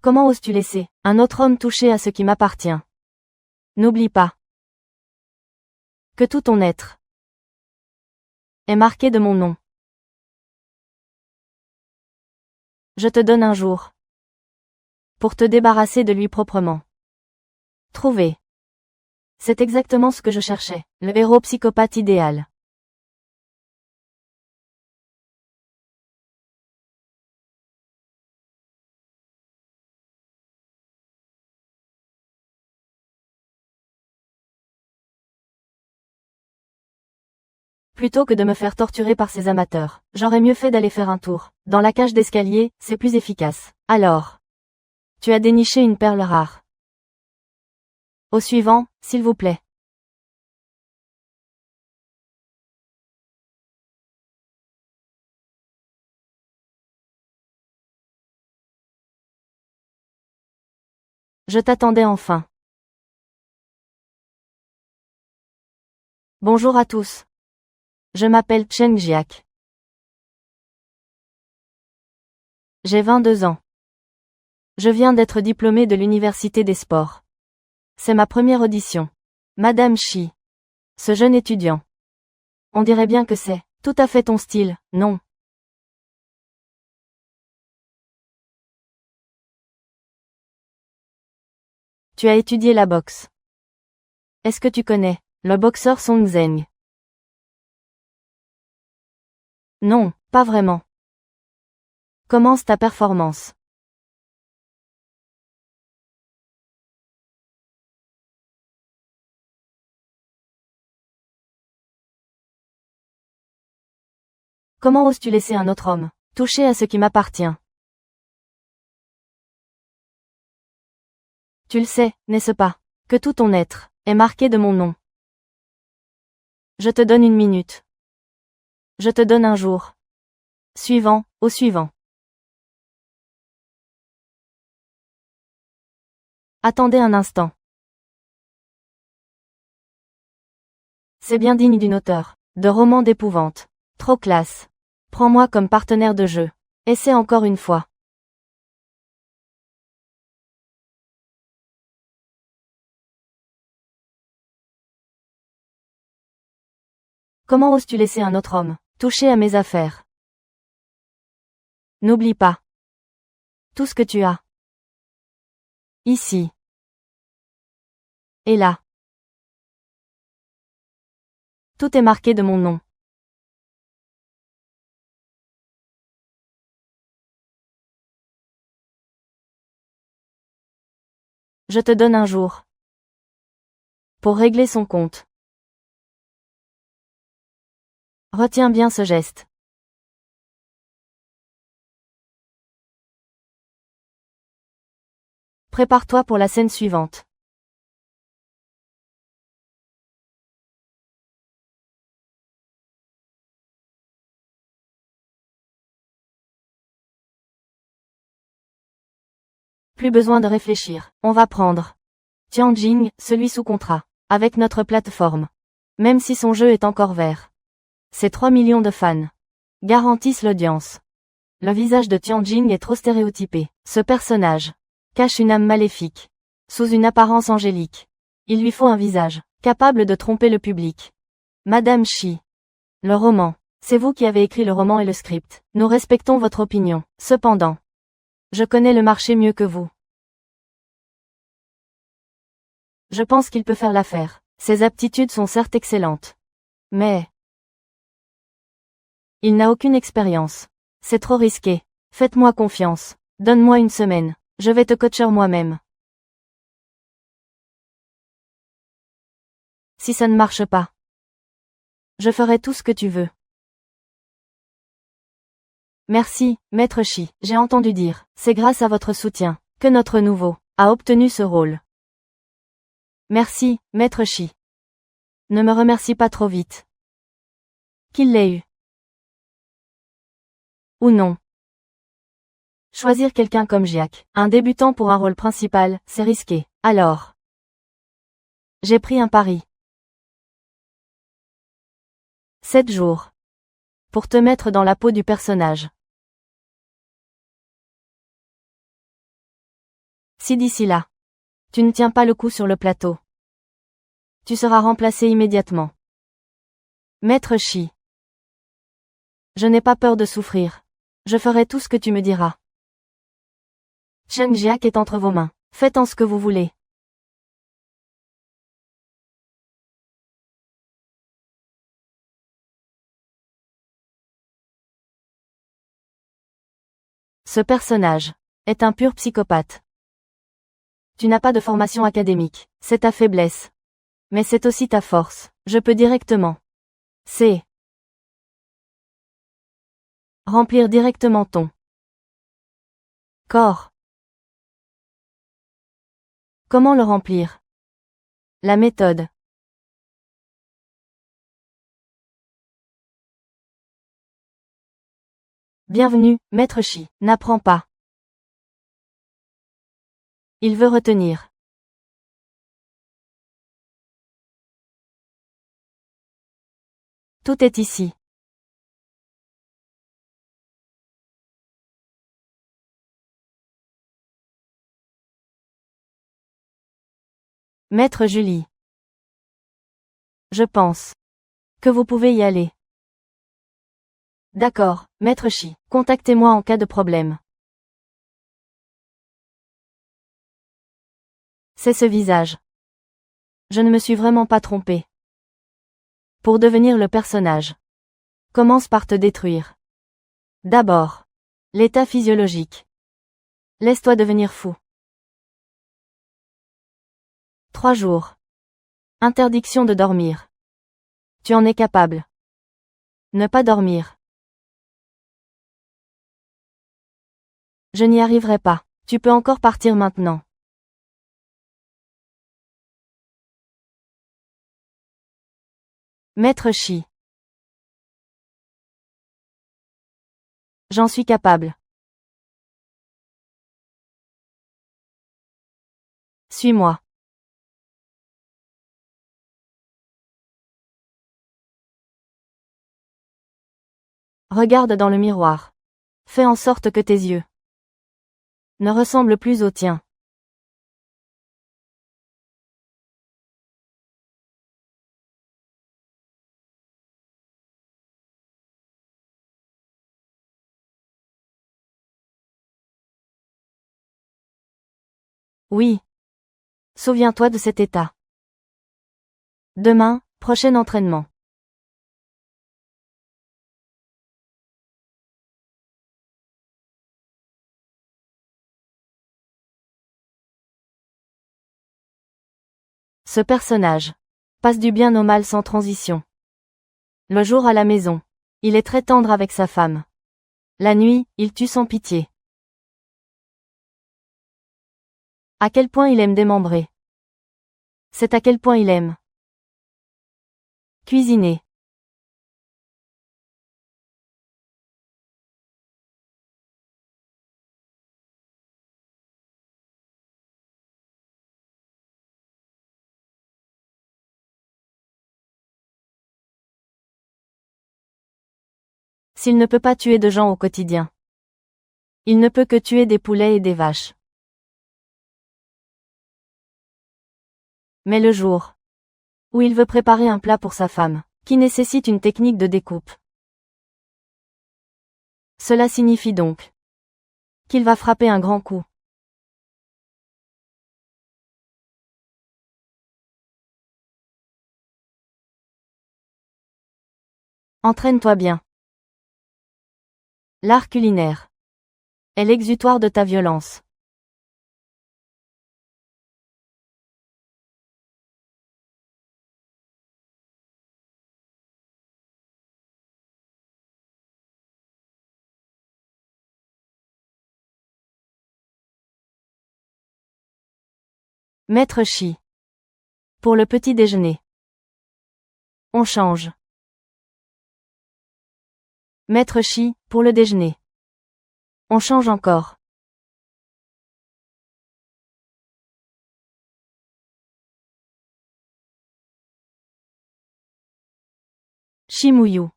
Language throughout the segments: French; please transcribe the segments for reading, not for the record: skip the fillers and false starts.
Comment oses-tu laisser un autre homme toucher à ce qui m'appartient? N'oublie pas que tout ton être est marqué de mon nom. Je te donne un jour pour te débarrasser de lui proprement. Trouver. C'est exactement ce que je cherchais, le héros psychopathe idéal. Plutôt que de me faire torturer par ces amateurs, j'aurais mieux fait d'aller faire un tour. Dans la cage d'escalier, c'est plus efficace. Alors, tu as déniché une perle rare. Au suivant, s'il vous plaît. Je t'attendais enfin. Bonjour à tous. Je m'appelle Cheng Jiak. J'ai 22 ans. Je viens d'être diplômée de l'Université des Sports. C'est ma première audition. Madame Shi. Ce jeune étudiant. On dirait bien que c'est tout à fait ton style, non? Tu as étudié la boxe. Est-ce que tu connais le boxeur Song Zheng? Non, pas vraiment. Commence ta performance. Comment oses-tu laisser un autre homme toucher à ce qui m'appartient? Tu le sais, n'est-ce pas, que tout ton être est marqué de mon nom. Je te donne une minute. Je te donne un jour. Suivant, au suivant. Attendez un instant. C'est bien digne d'une auteure de roman d'épouvante. Trop classe. Prends-moi comme partenaire de jeu. Essaie encore une fois. Comment oses-tu laisser un autre homme toucher à mes affaires? N'oublie pas tout ce que tu as. Ici. Et là. Tout est marqué de mon nom. Je te donne un jour pour régler son compte. Retiens bien ce geste. Prépare-toi pour la scène suivante. Plus besoin de réfléchir. On va prendre Tianjin, celui sous contrat, avec notre plateforme. Même si son jeu est encore vert. Ses 3 millions de fans garantissent l'audience. Le visage de Tianjin est trop stéréotypé. Ce personnage cache une âme maléfique, sous une apparence angélique. Il lui faut un visage capable de tromper le public. Madame Shi. Le roman. C'est vous qui avez écrit le roman et le script. Nous respectons votre opinion. Cependant, je connais le marché mieux que vous. Je pense qu'il peut faire l'affaire. Ses aptitudes sont certes excellentes. Mais il n'a aucune expérience. C'est trop risqué. Faites-moi confiance. Donne-moi une semaine. Je vais te coacher moi-même. Si ça ne marche pas, je ferai tout ce que tu veux. Merci, Maître Shi. J'ai entendu dire, c'est grâce à votre soutien, que notre nouveau a obtenu ce rôle. Merci, Maître Shi. Ne me remercie pas trop vite. Qu'il l'ait eu. Ou non. Choisir quelqu'un comme Jiak, un débutant pour un rôle principal, c'est risqué. Alors, j'ai pris un pari. 7 jours. Pour te mettre dans la peau du personnage. Si d'ici là, tu ne tiens pas le coup sur le plateau, tu seras remplacé immédiatement. Maître Shi. Je n'ai pas peur de souffrir. Je ferai tout ce que tu me diras. Cheng Jiak est entre vos mains. Faites-en ce que vous voulez. Ce personnage est un pur psychopathe. Tu n'as pas de formation académique. C'est ta faiblesse. Mais c'est aussi ta force. Je peux directement. C'est remplir directement ton corps. Comment le remplir? La méthode. Bienvenue, Maître Shi. N'apprends pas. Il veut retenir. Tout est ici. Maître Julie. Je pense que vous pouvez y aller. D'accord, Maître Shi. Contactez-moi en cas de problème. C'est ce visage. Je ne me suis vraiment pas trompé. Pour devenir le personnage, commence par te détruire. D'abord, l'état physiologique. Laisse-toi devenir fou. 3 jours. Interdiction de dormir. Tu en es capable. Ne pas dormir. Je n'y arriverai pas. Tu peux encore partir maintenant. Maître Shi. J'en suis capable. Suis-moi. Regarde dans le miroir. Fais en sorte que tes yeux ne ressemblent plus aux tiens. Oui. Souviens-toi de cet état. Demain, prochain entraînement. Ce personnage passe du bien au mal sans transition. Le jour à la maison, il est très tendre avec sa femme. La nuit, il tue sans pitié. À quel point il aime démembrer. C'est à quel point il aime cuisiner. S'il ne peut pas tuer de gens au quotidien, il ne peut que tuer des poulets et des vaches. Mais le jour où il veut préparer un plat pour sa femme, qui nécessite une technique de découpe, cela signifie donc qu'il va frapper un grand coup. Entraîne-toi bien. L'art culinaire est l'exutoire de ta violence. Maître Shi. Pour le petit déjeuner. On change. Maître Shi, pour le déjeuner. On change encore. Shimuyu.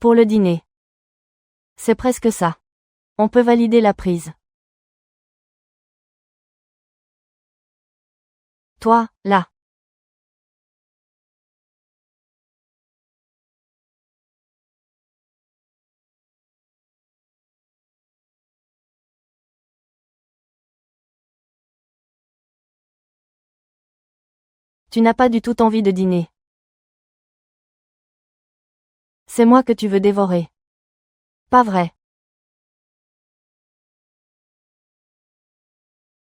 Pour le dîner. C'est presque ça. On peut valider la prise. Toi, là. Tu n'as pas du tout envie de dîner. C'est moi que tu veux dévorer. Pas vrai.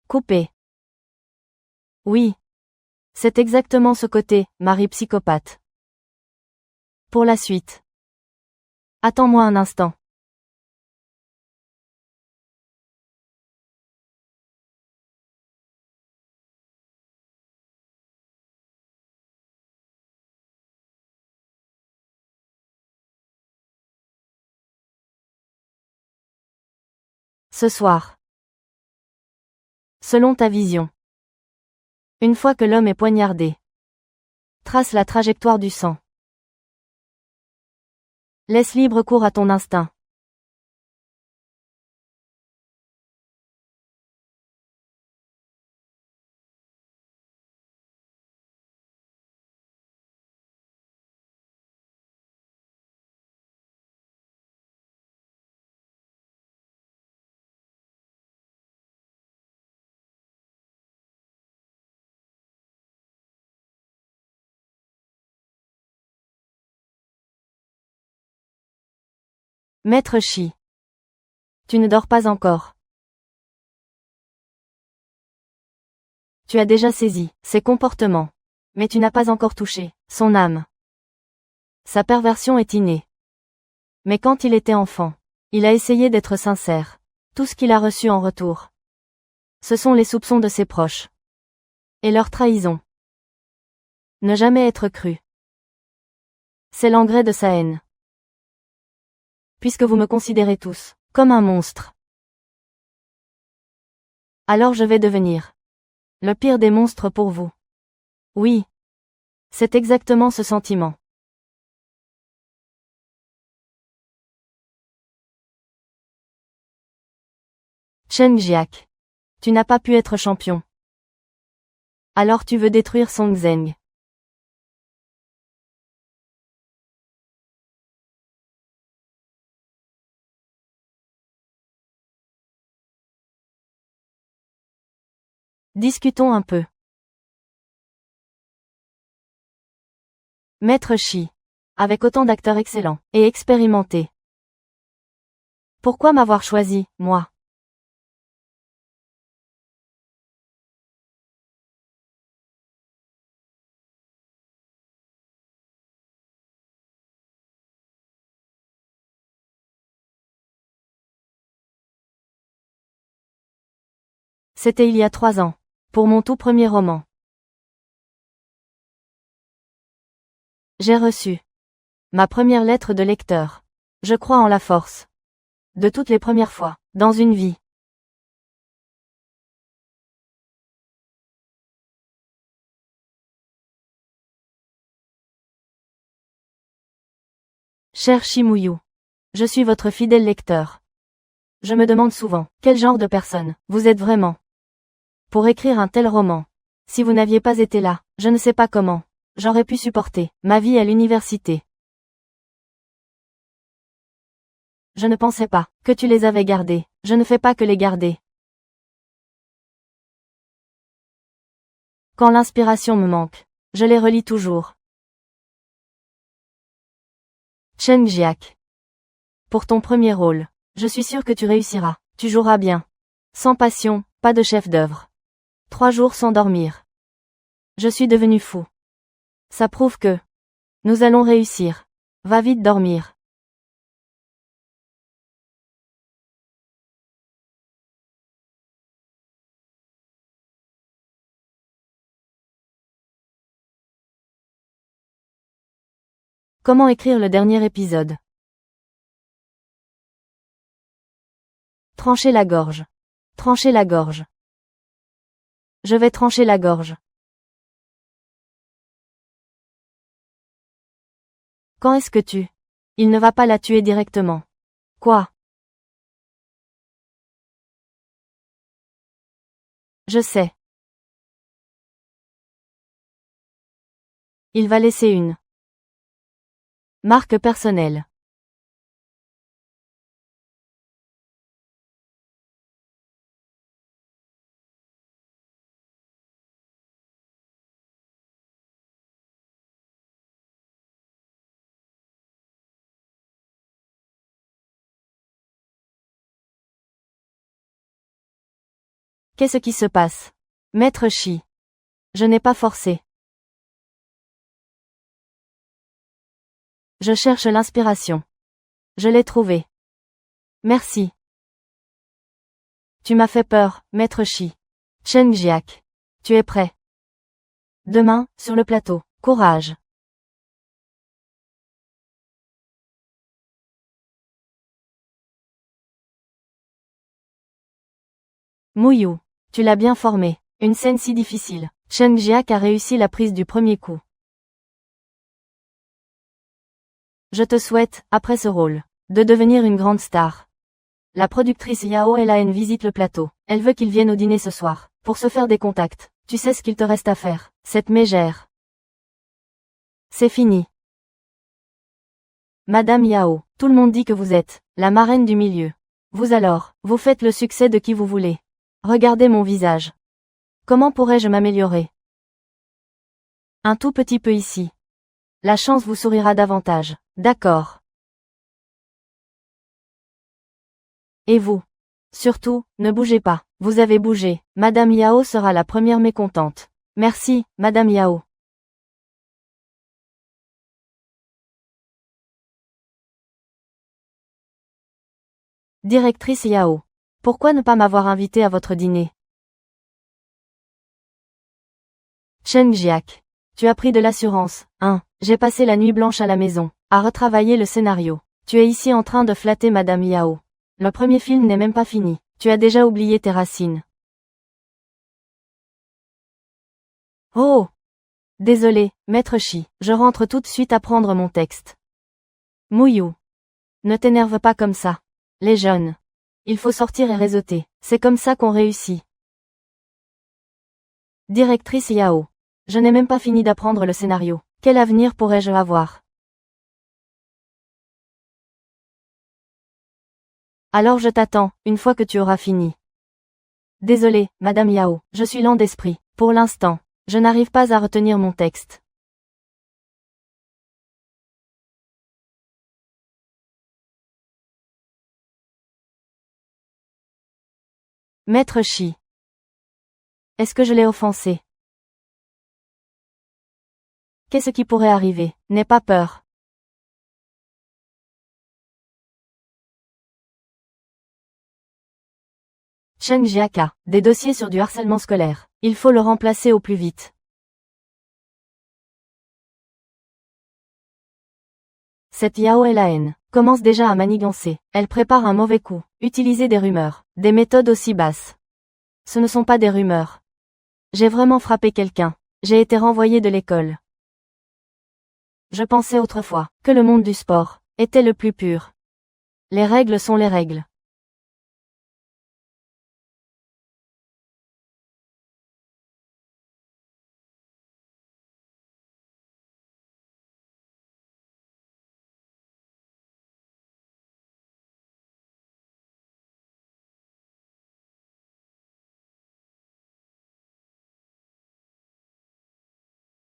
Coupé. Oui. C'est exactement ce côté, mari psychopathe. Pour la suite. Attends-moi un instant. Ce soir. Selon ta vision. Une fois que l'homme est poignardé. Trace la trajectoire du sang. Laisse libre cours à ton instinct. Maître Shi. Tu ne dors pas encore. Tu as déjà saisi ses comportements. Mais tu n'as pas encore touché son âme. Sa perversion est innée. Mais quand il était enfant, il a essayé d'être sincère. Tout ce qu'il a reçu en retour. Ce sont les soupçons de ses proches. Et leur trahison. Ne jamais être cru. C'est l'engrais de sa haine. Puisque vous me considérez tous comme un monstre. Alors je vais devenir le pire des monstres pour vous. Oui. C'est exactement ce sentiment. Chen Jiak. Tu n'as pas pu être champion. Alors tu veux détruire Song Zheng. Discutons un peu. Maître Shi. Avec autant d'acteurs excellents et expérimentés. Pourquoi m'avoir choisi, moi? C'était il y a 3 ans. Pour mon tout premier roman. J'ai reçu ma première lettre de lecteur. Je crois en la force. De toutes les premières fois, dans une vie. Cher Shimuyu. Je suis votre fidèle lecteur. Je me demande souvent, quel genre de personne vous êtes vraiment pour écrire un tel roman. Si vous n'aviez pas été là, je ne sais pas comment j'aurais pu supporter ma vie à l'université. Je ne pensais pas que tu les avais gardés. Je ne fais pas que les garder. Quand l'inspiration me manque, je les relis toujours. Chen Jiak. Pour ton premier rôle, je suis sûr que tu réussiras. Tu joueras bien. Sans passion, pas de chef-d'œuvre. 3 jours sans dormir. Je suis devenu fou. Ça prouve que nous allons réussir. Va vite dormir. Comment écrire le dernier épisode? Trancher la gorge. Trancher la gorge. Je vais trancher la gorge. Quand est-ce que tu? Il ne va pas la tuer directement. Quoi? Je sais. Il va laisser une marque personnelle. Qu'est-ce qui se passe? Maître Shi. Je n'ai pas forcé. Je cherche l'inspiration. Je l'ai trouvée. Merci. Tu m'as fait peur, Maître Shi. Chen Jiak. Tu es prêt? Demain, sur le plateau. Courage. Muyu. Tu l'as bien formé. Une scène si difficile. Chen Jiak a réussi la prise du premier coup. Je te souhaite, après ce rôle, de devenir une grande star. La productrice Yao Elaine visite le plateau. Elle veut qu'il vienne au dîner ce soir, pour se faire des contacts. Tu sais ce qu'il te reste à faire. Cette mégère. C'est fini. Madame Yao, tout le monde dit que vous êtes la marraine du milieu. Vous alors, vous faites le succès de qui vous voulez. Regardez mon visage. Comment pourrais-je m'améliorer? Un tout petit peu ici. La chance vous sourira davantage. D'accord. Et vous? Surtout, ne bougez pas. Vous avez bougé. Madame Yao sera la première mécontente. Merci, Madame Yao. Directrice Yao. Pourquoi ne pas m'avoir invité à votre dîner? Chen Jiak. Tu as pris de l'assurance, hein? J'ai passé la nuit blanche à la maison, à retravailler le scénario. Tu es ici en train de flatter Madame Yao. Le premier film n'est même pas fini. Tu as déjà oublié tes racines. Oh! Désolé, Maître Shi. Je rentre tout de suite apprendre mon texte. Muyu. Ne t'énerve pas comme ça. Les jeunes. Il faut sortir et réseauter. C'est comme ça qu'on réussit. Directrice Yao. Je n'ai même pas fini d'apprendre le scénario. Quel avenir pourrais-je avoir? Alors je t'attends, une fois que tu auras fini. Désolé, Madame Yao, je suis lent d'esprit. Pour l'instant, je n'arrive pas à retenir mon texte. Maître Shi. Est-ce que je l'ai offensé? Qu'est-ce qui pourrait arriver? N'aie pas peur. Chen Jiaka, des dossiers sur du harcèlement scolaire. Il faut le remplacer au plus vite. Cette Yao Elaine commence déjà à manigancer. Elle prépare un mauvais coup. Utiliser des rumeurs. Des méthodes aussi basses. Ce ne sont pas des rumeurs. J'ai vraiment frappé quelqu'un. J'ai été renvoyé de l'école. Je pensais autrefois que le monde du sport était le plus pur. Les règles sont les règles.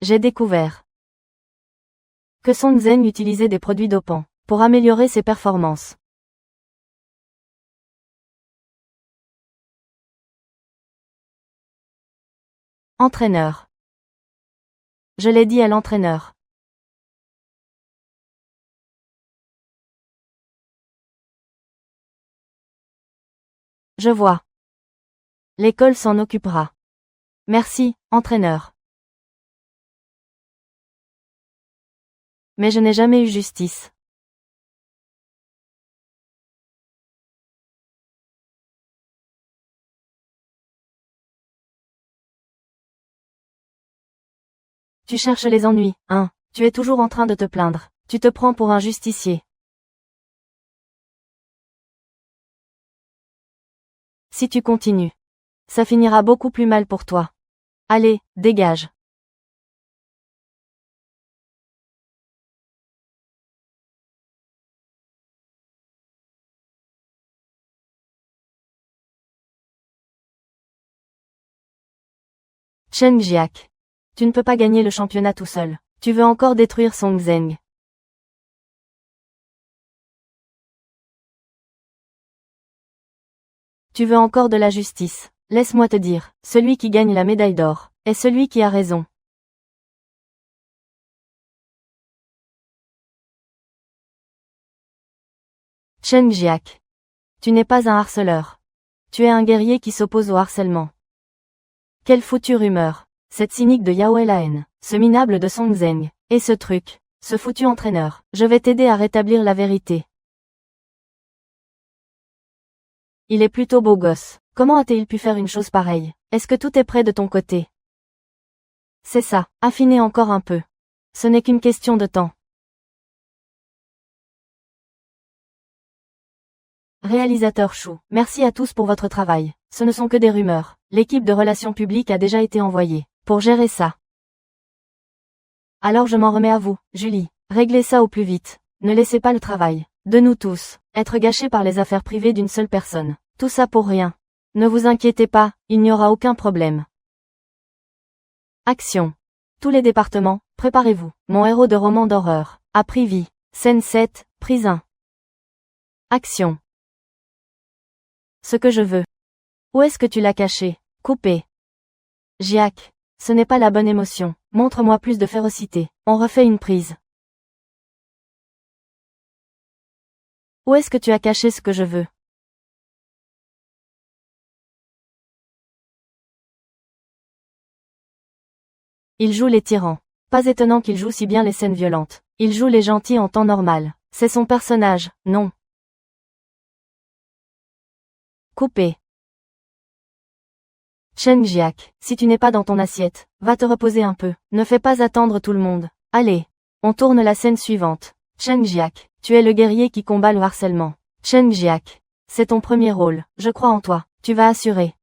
J'ai découvert que Song Zeng utilisait des produits dopants pour améliorer ses performances. Entraîneur. Je l'ai dit à l'entraîneur. Je vois. L'école s'en occupera. Merci, entraîneur. Mais je n'ai jamais eu justice. Tu cherches les ennuis, hein? Tu es toujours en train de te plaindre. Tu te prends pour un justicier. Si tu continues, Ça finira beaucoup plus mal pour toi. Allez, dégage. Chen Jiak. Tu ne peux pas gagner le championnat tout seul. Tu veux encore détruire Song Zheng. Tu veux encore de la justice. Laisse-moi te dire, celui qui gagne la médaille d'or est celui qui a raison. Chen Jiak. Tu n'es pas un harceleur. Tu es un guerrier qui s'oppose au harcèlement. Quelle foutue rumeur. Cette cynique de Yao Laen, ce minable de Song Zheng, et ce truc, ce foutu entraîneur. Je vais t'aider à rétablir la vérité. Il est plutôt beau gosse. Comment a-t-il pu faire une chose pareille? Est-ce que tout est prêt de ton côté? C'est ça, affinez encore un peu. Ce n'est qu'une question de temps. Réalisateur Chou, merci à tous pour votre travail. Ce ne sont que des rumeurs. L'équipe de relations publiques a déjà été envoyée pour gérer ça. Alors je m'en remets à vous, Julie. Réglez ça au plus vite. Ne laissez pas le travail de nous tous être gâché par les affaires privées d'une seule personne. Tout ça pour rien. Ne vous inquiétez pas, il n'y aura aucun problème. Action. Tous les départements, préparez-vous. Mon héros de roman d'horreur a pris vie. Scène 7, prise 1. Action. Ce que je veux. Où est-ce que tu l'as caché? Coupé. Jiak. Ce n'est pas la bonne émotion. Montre-moi plus de férocité. On refait une prise. Où est-ce que tu as caché ce que je veux? Il joue les tyrans. Pas étonnant qu'il joue si bien les scènes violentes. Il joue les gentils en temps normal. C'est son personnage, non. Coupé. Chen Jiak, si tu n'es pas dans ton assiette, va te reposer un peu. Ne fais pas attendre tout le monde. Allez. On tourne la scène suivante. Chen Jiak, tu es le guerrier qui combat le harcèlement. Chen Jiak, c'est ton premier rôle. Je crois en toi. Tu vas assurer.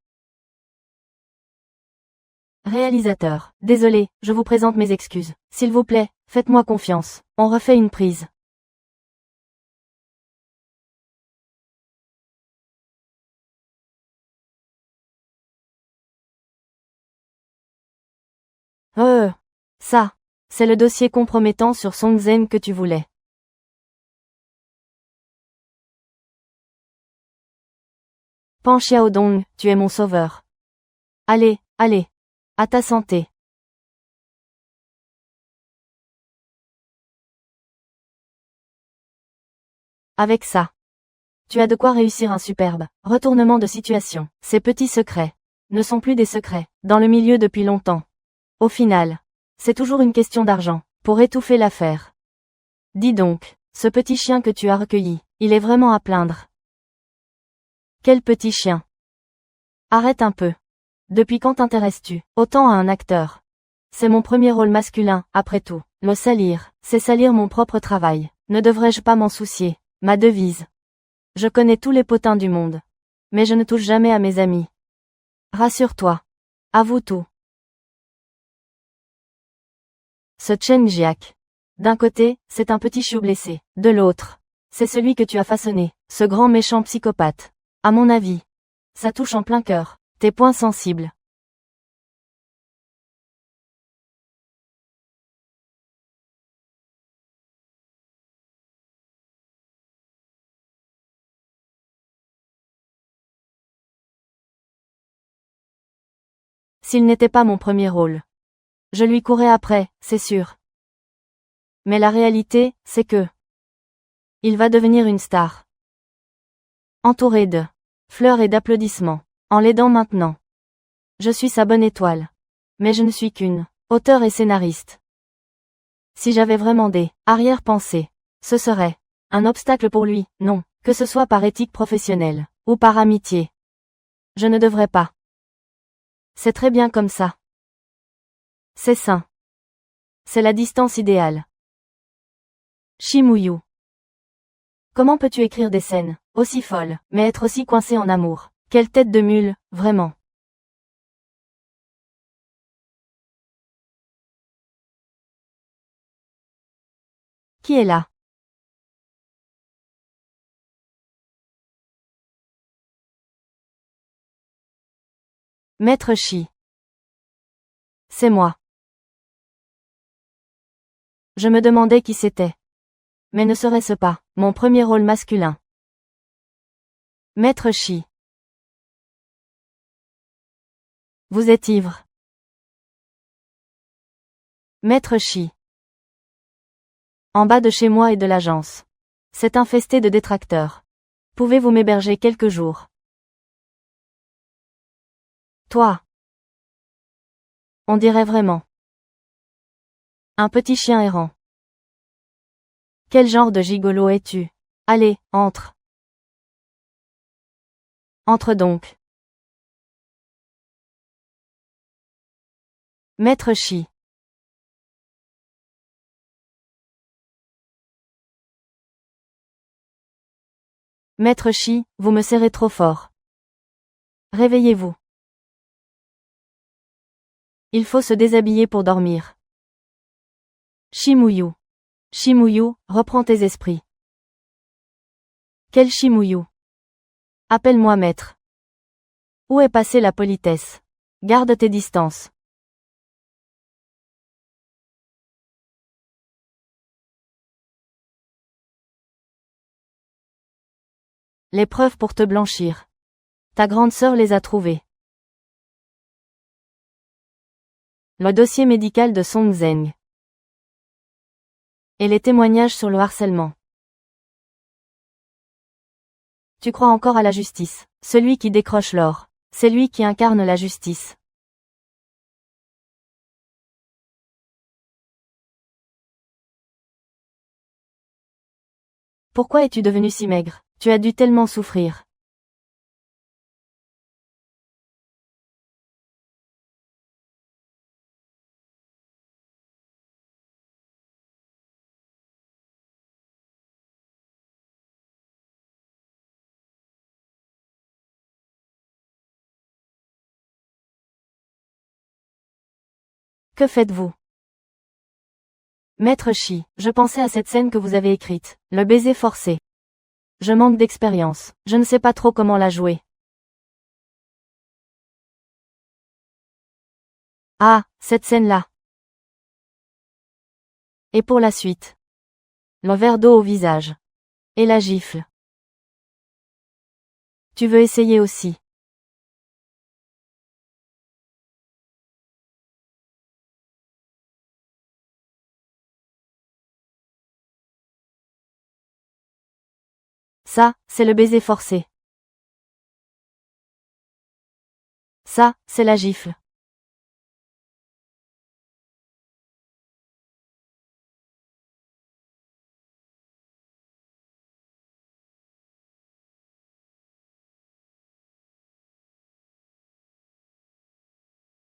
Réalisateur, désolé, je vous présente mes excuses. S'il vous plaît, faites-moi confiance. On refait une prise. Ça, c'est le dossier compromettant sur Song Zheng que tu voulais. Pan Xiaodong, tu es mon sauveur. Allez, allez. À ta santé. Avec ça, tu as de quoi réussir un superbe retournement de situation. Ces petits secrets ne sont plus des secrets, dans le milieu depuis longtemps. Au final, c'est toujours une question d'argent, pour étouffer l'affaire. Dis donc, ce petit chien que tu as recueilli, il est vraiment à plaindre. Quel petit chien? Arrête un peu. Depuis quand t'intéresses-tu autant à un acteur? C'est mon premier rôle masculin, après tout. Le salir, c'est salir mon propre travail. Ne devrais-je pas m'en soucier? Ma devise. Je connais tous les potins du monde. Mais je ne touche jamais à mes amis. Rassure-toi. Avoue tout. Ce Chen Jiak. D'un côté, c'est un petit chiot blessé. De l'autre, c'est celui que tu as façonné. Ce grand méchant psychopathe. À mon avis, ça touche en plein cœur. Tes points sensibles. S'il n'était pas mon premier rôle, je lui courais après, c'est sûr. Mais la réalité, c'est que il va devenir une star. Entouré de fleurs et d'applaudissements, en l'aidant maintenant. Je suis sa bonne étoile. Mais je ne suis qu'une auteure et scénariste. Si j'avais vraiment des arrière-pensées, ce serait un obstacle pour lui, non, que ce soit par éthique professionnelle, ou par amitié. Je ne devrais pas. C'est très bien comme ça. C'est sain. C'est la distance idéale. Shimuyu. Comment peux-tu écrire des scènes aussi folles, mais être aussi coincé en amour? Quelle tête de mule, vraiment. Qui est là? Maître Shi. C'est moi. Je me demandais qui c'était. Mais ne serait-ce pas mon premier rôle masculin? Maître Shi. Vous êtes ivre. Maître Shi. En bas de chez moi et de l'agence. C'est infesté de détracteurs. Pouvez-vous m'héberger quelques jours? Toi. On dirait vraiment. Un petit chien errant. Quel genre de gigolo es-tu? Allez, entre. Entre donc. Maître Shi. Maître Shi, vous me serrez trop fort. Réveillez-vous. Il faut se déshabiller pour dormir. Shimuyu. Shimuyu, reprends tes esprits. Quel Shimuyu? Appelle-moi maître. Où est passée la politesse? Garde tes distances. Les preuves pour te blanchir. Ta grande sœur les a trouvées. Le dossier médical de Song Zeng. Et les témoignages sur le harcèlement. Tu crois encore à la justice. Celui qui décroche l'or, c'est lui qui incarne la justice. Pourquoi es-tu devenu si maigre? Tu as dû tellement souffrir. Que faites-vous? Maître Shi, je pensais à cette scène que vous avez écrite, le baiser forcé. Je manque d'expérience, je ne sais pas trop comment la jouer. Ah, cette scène-là. Et pour la suite. Le verre d'eau au visage. Et la gifle. Tu veux essayer aussi? Ça, c'est le baiser forcé. Ça, c'est la gifle.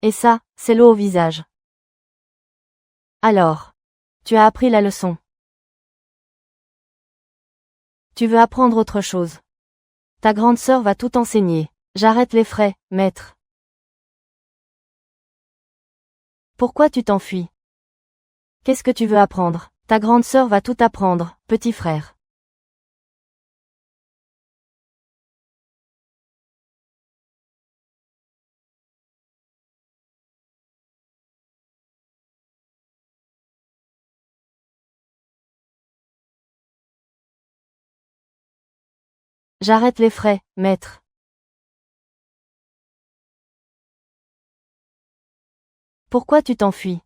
Et ça, c'est l'eau au visage. Alors. Tu as appris la leçon. Tu veux apprendre autre chose. Ta grande sœur va tout enseigner. J'arrête les frais, maître. Pourquoi tu t'enfuis? Qu'est-ce que tu veux apprendre? Ta grande sœur va tout apprendre, petit frère. J'arrête les frais, maître. Pourquoi tu t'enfuis?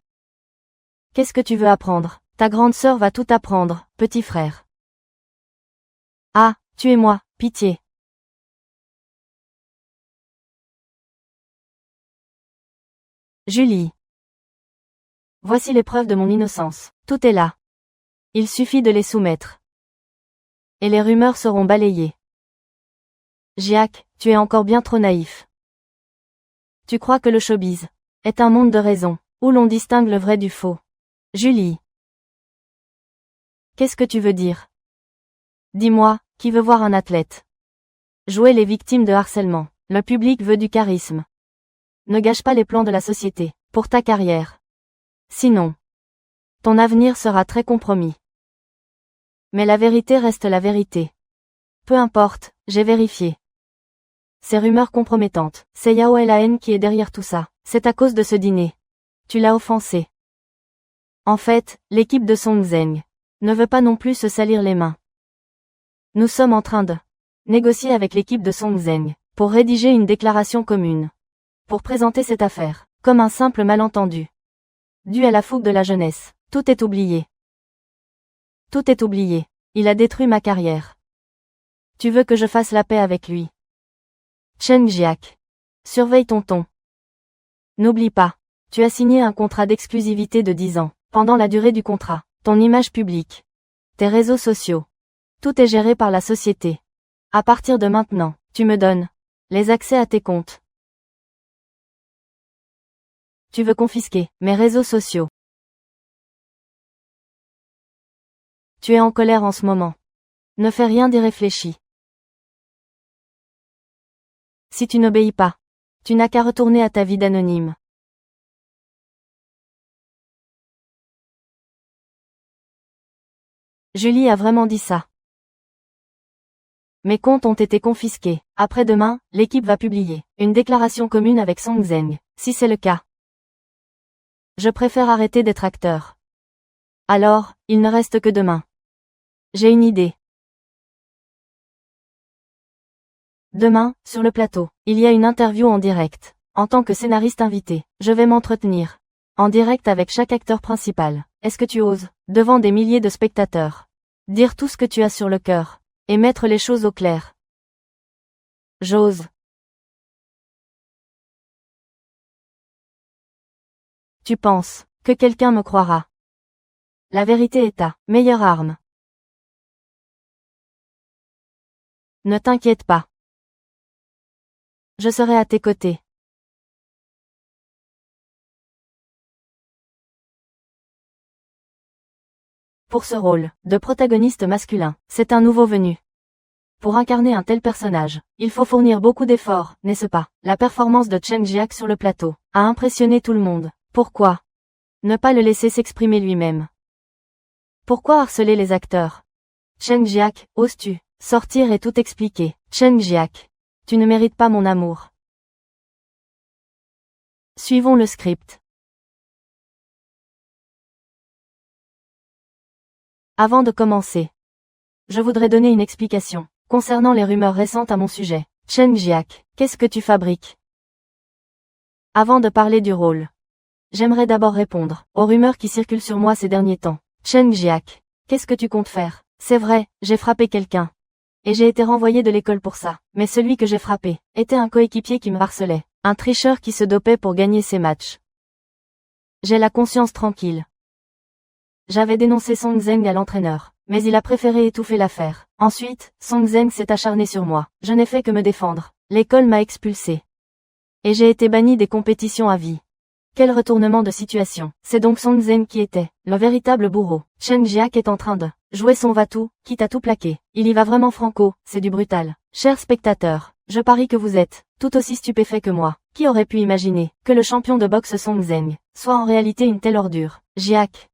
Qu'est-ce que tu veux apprendre? Ta grande sœur va tout apprendre, petit frère. Ah, tuez-moi, pitié. Julie. Voici les preuves de mon innocence. Tout est là. Il suffit de les soumettre. Et les rumeurs seront balayées. Giac, tu es encore bien trop naïf. Tu crois que le showbiz est un monde de raison, où l'on distingue le vrai du faux. Julie. Qu'est-ce que tu veux dire? Dis-moi, qui veut voir un athlète jouer les victimes de harcèlement? Le public veut du charisme. Ne gâche pas les plans de la société, pour ta carrière. Sinon, ton avenir sera très compromis. Mais la vérité reste la vérité. Peu importe, j'ai vérifié. Ces rumeurs compromettantes, c'est Yao Lan qui est derrière tout ça. C'est à cause de ce dîner. Tu l'as offensé. En fait, l'équipe de Song Zeng ne veut pas non plus se salir les mains. Nous sommes en train de négocier avec l'équipe de Song Zeng pour rédiger une déclaration commune. Pour présenter cette affaire comme un simple malentendu. Dû à la fougue de la jeunesse, tout est oublié. Tout est oublié. Il a détruit ma carrière. Tu veux que je fasse la paix avec lui? Chen Jiak. Surveille ton ton. N'oublie pas. Tu as signé un contrat d'exclusivité de 10 ans. Pendant la durée du contrat, ton image publique, tes réseaux sociaux, tout est géré par la société. À partir de maintenant, tu me donnes les accès à tes comptes. Tu veux confisquer mes réseaux sociaux. Tu es en colère en ce moment. Ne fais rien d'irréfléchi. Si tu n'obéis pas, tu n'as qu'à retourner à ta vie d'anonyme. Julie a vraiment dit ça. Mes comptes ont été confisqués. Après-demain, l'équipe va publier une déclaration commune avec Song Zeng. Si c'est le cas, je préfère arrêter d'être acteur. Alors, il ne reste que demain. J'ai une idée. Demain, sur le plateau, il y a une interview en direct. En tant que scénariste invité, je vais m'entretenir en direct avec chaque acteur principal. Est-ce que tu oses, devant des milliers de spectateurs, dire tout ce que tu as sur le cœur et mettre les choses au clair? J'ose. Tu penses que quelqu'un me croira? La vérité est ta meilleure arme. Ne t'inquiète pas. Je serai à tes côtés. Pour ce rôle de protagoniste masculin, c'est un nouveau venu. Pour incarner un tel personnage, il faut fournir beaucoup d'efforts, n'est-ce pas? La performance de Chen Jiak sur le plateau a impressionné tout le monde. Pourquoi ne pas le laisser s'exprimer lui-même? Pourquoi harceler les acteurs? Chen Jiak, oses-tu sortir et tout expliquer? Chen Jiak, tu ne mérites pas mon amour. Suivons le script. Avant de commencer, je voudrais donner une explication concernant les rumeurs récentes à mon sujet. Chen Jiak, qu'est-ce que tu fabriques? Avant de parler du rôle, j'aimerais d'abord répondre aux rumeurs qui circulent sur moi ces derniers temps. Chen Jiak, qu'est-ce que tu comptes faire? C'est vrai, j'ai frappé quelqu'un. Et j'ai été renvoyé de l'école pour ça. Mais celui que j'ai frappé était un coéquipier qui me harcelait. Un tricheur qui se dopait pour gagner ses matchs. J'ai la conscience tranquille. J'avais dénoncé Song Zeng à l'entraîneur, mais il a préféré étouffer l'affaire. Ensuite, Song Zeng s'est acharné sur moi. Je n'ai fait que me défendre. L'école m'a expulsé. Et j'ai été banni des compétitions à vie. Quel retournement de situation. C'est donc Song Zeng qui était le véritable bourreau. Chen Jiak est en train de jouer son va-tout, quitte à tout plaquer. Il y va vraiment franco, c'est du brutal. Chers spectateurs, je parie que vous êtes tout aussi stupéfaits que moi. Qui aurait pu imaginer que le champion de boxe Song Zeng soit en réalité une telle ordure? Jiak,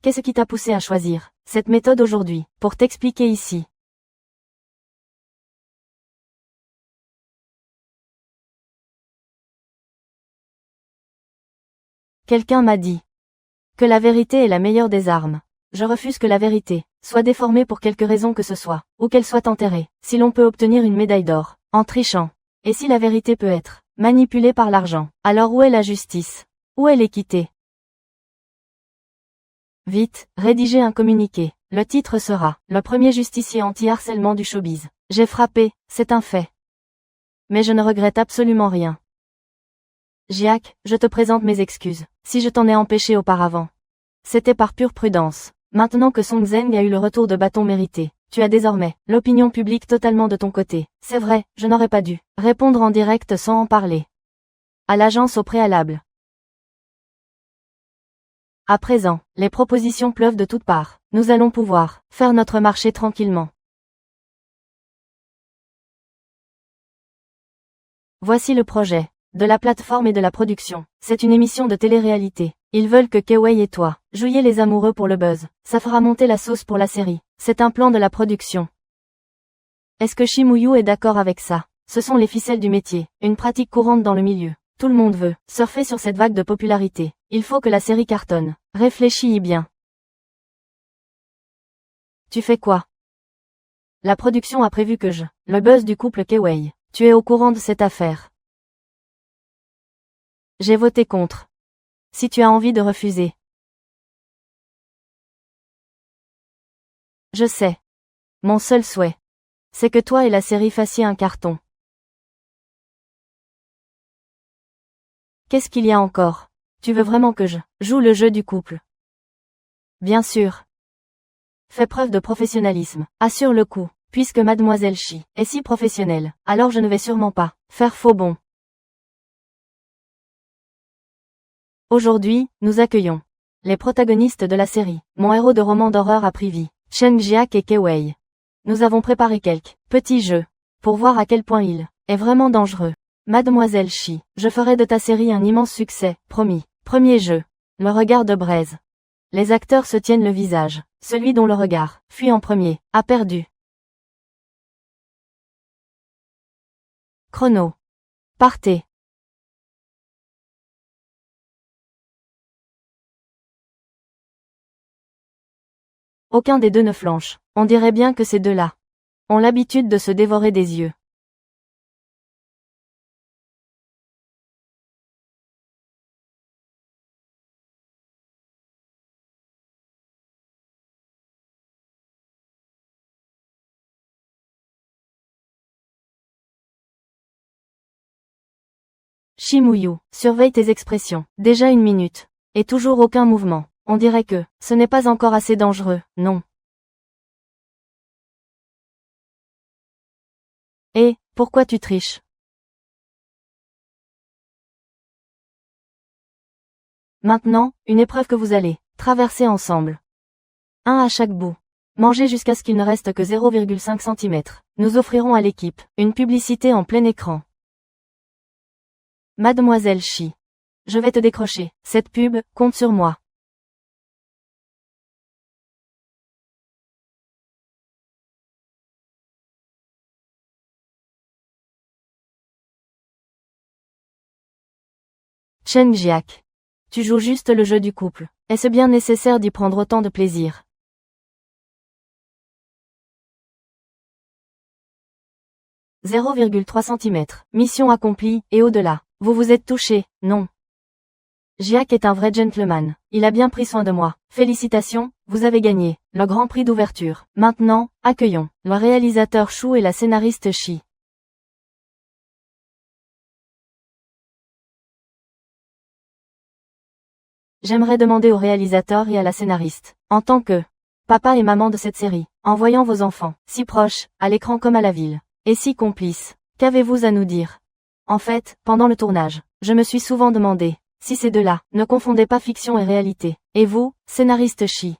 qu'est-ce qui t'a poussé à choisir cette méthode aujourd'hui? Pour t'expliquer ici. Quelqu'un m'a dit que la vérité est la meilleure des armes. Je refuse que la vérité soit déformée pour quelque raison que ce soit, ou qu'elle soit enterrée. Si l'on peut obtenir une médaille d'or en trichant, et si la vérité peut être manipulée par l'argent, alors où est la justice? Où est l'équité? Vite, rédigez un communiqué. Le titre sera « Le premier justicier anti-harcèlement du showbiz ». J'ai frappé, c'est un fait. Mais je ne regrette absolument rien. Jiak, je te présente mes excuses, si je t'en ai empêché auparavant. C'était par pure prudence. Maintenant que Song Zeng a eu le retour de bâton mérité, tu as désormais l'opinion publique totalement de ton côté. C'est vrai, je n'aurais pas dû répondre en direct sans en parler à l'agence au préalable. À présent, les propositions pleuvent de toutes parts. Nous allons pouvoir faire notre marché tranquillement. Voici le projet de la plateforme et de la production. C'est une émission de télé-réalité. Ils veulent que Kei-Wei et toi, jouiez les amoureux pour le buzz. Ça fera monter la sauce pour la série. C'est un plan de la production. Est-ce que Shimoyu est d'accord avec ça? Ce sont les ficelles du métier, une pratique courante dans le milieu. Tout le monde veut surfer sur cette vague de popularité. Il faut que la série cartonne. Réfléchis-y bien. Tu fais quoi? La production a prévu que le buzz du couple Kei-Wei. Tu es au courant de cette affaire. J'ai voté contre. Si tu as envie de refuser. Je sais. Mon seul souhait. C'est que toi et la série fassiez un carton. Qu'est-ce qu'il y a encore? Tu veux vraiment que je joue le jeu du couple? Bien sûr. Fais preuve de professionnalisme. Assure le coup. Puisque Mademoiselle Shi est si professionnelle, alors je ne vais sûrement pas faire faux bond. Aujourd'hui, nous accueillons les protagonistes de la série. Mon héros de roman d'horreur a pris vie, Cheng Jiak et Kei-Wei. Nous avons préparé quelques petits jeux pour voir à quel point il est vraiment dangereux. Mademoiselle Shi, je ferai de ta série un immense succès, promis. Premier jeu. Le regard de braise. Les acteurs se tiennent le visage. Celui dont le regard fuit en premier a perdu. Chrono. Partez. Aucun des deux ne flanche. On dirait bien que ces deux-là ont l'habitude de se dévorer des yeux. Shimoyu, surveille tes expressions. Déjà une minute. Et toujours aucun mouvement. On dirait que ce n'est pas encore assez dangereux, non. Et, pourquoi tu triches? Maintenant, une épreuve que vous allez traverser ensemble. Un à chaque bout. Mangez jusqu'à ce qu'il ne reste que 0,5 cm. Nous offrirons à l'équipe une publicité en plein écran. Mademoiselle Shi. Je vais te décrocher. Cette pub, compte sur moi. Cheng Jiak. Tu joues juste le jeu du couple. Est-ce bien nécessaire d'y prendre autant de plaisir? « 0,3 cm. Mission accomplie, et au-delà. Vous vous êtes touché, non? Jiak est un vrai gentleman. Il a bien pris soin de moi. Félicitations, vous avez gagné le grand prix d'ouverture. Maintenant, accueillons le réalisateur Chou et la scénariste Shi. J'aimerais demander au réalisateur et à la scénariste, en tant que papa et maman de cette série, en voyant vos enfants, si proches, à l'écran comme à la ville, et si complices, qu'avez-vous à nous dire? En fait, pendant le tournage, je me suis souvent demandé si ces deux-là ne confondaient pas fiction et réalité. Et vous, scénariste Shi?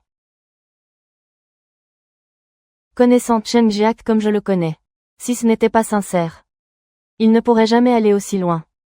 Connaissant Cheng Jiak comme je le connais, si ce n'était pas sincère, il ne pourrait jamais aller aussi loin.